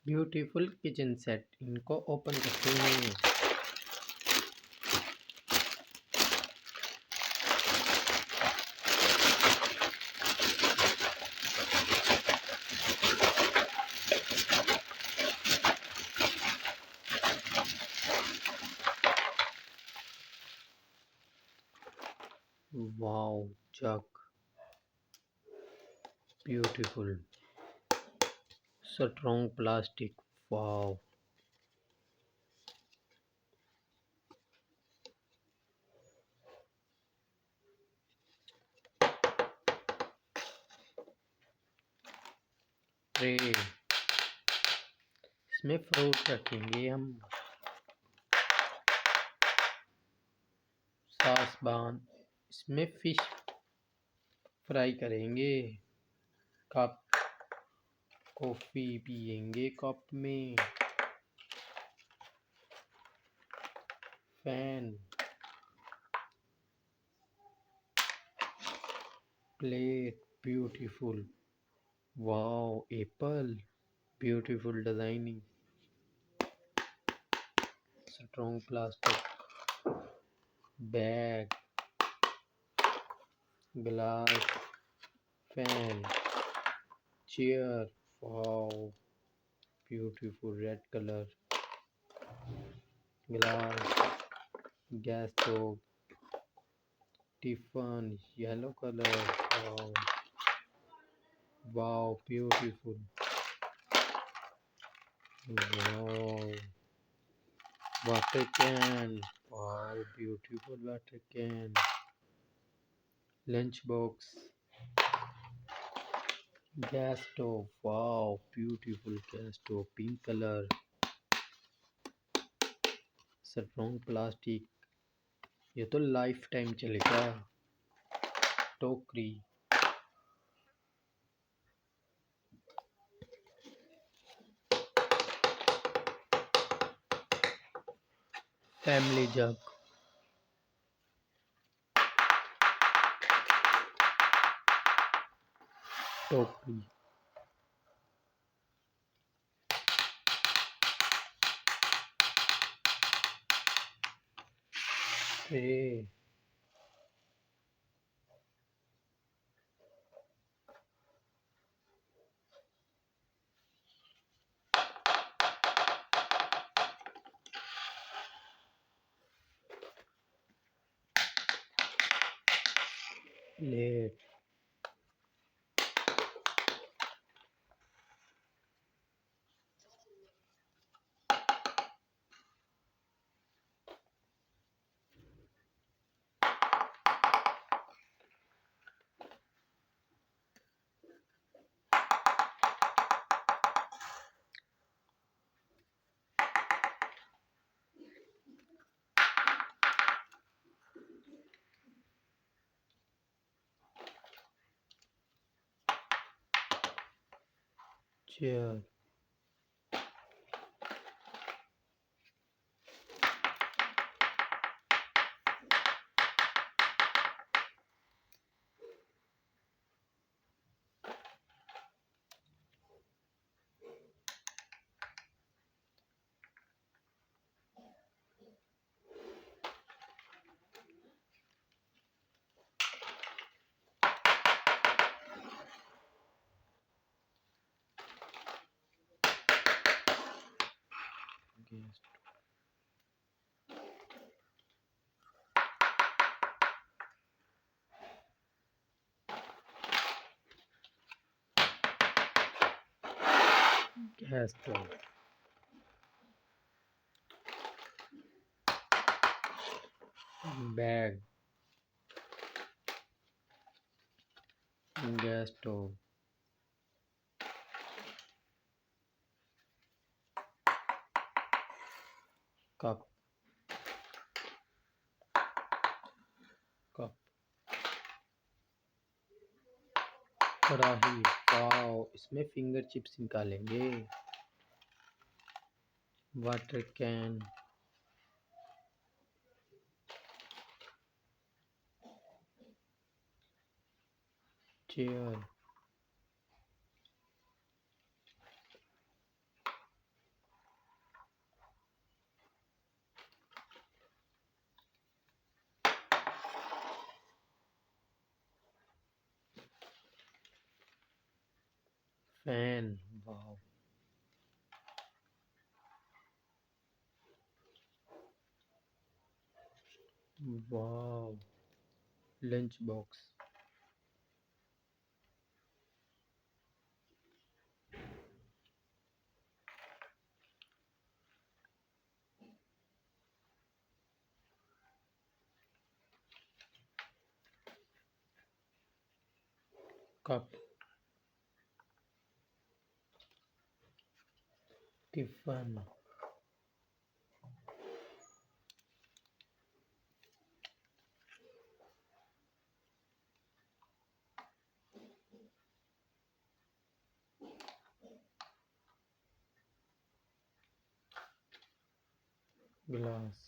Beautiful kitchen set, इनको open करते हैं। Wow, jug, beautiful, strong plastic, wow. Tray, इसमें फ्रूट रखेंगे हम। सासबान, इसमें फिश फ्राई करेंगे। कप, कॉफी पियेंगे कप में। Fan, plate, beautiful, wow. Apple, beautiful designing, strong plastic. Bag, glass, fan, chair, wow, beautiful, red colour, glass, gas stove, tiffin, yellow colour, wow, wow, beautiful, wow. Water can, wow, beautiful water can. Lunch box, gas stove, wow, beautiful gas stove, pink colour, strong plastic, ये तो life time चलेगा। टोकरी, family जग, टोकरी, tray, plate, chair, gas stove, bag, gas stove, cup, cup, कढ़ाई, wow, इसमें finger chips निकालेंगे। Water can, chair, Fan. Wow. Wow. Lunchbox. Cup. Tiffin. Glass.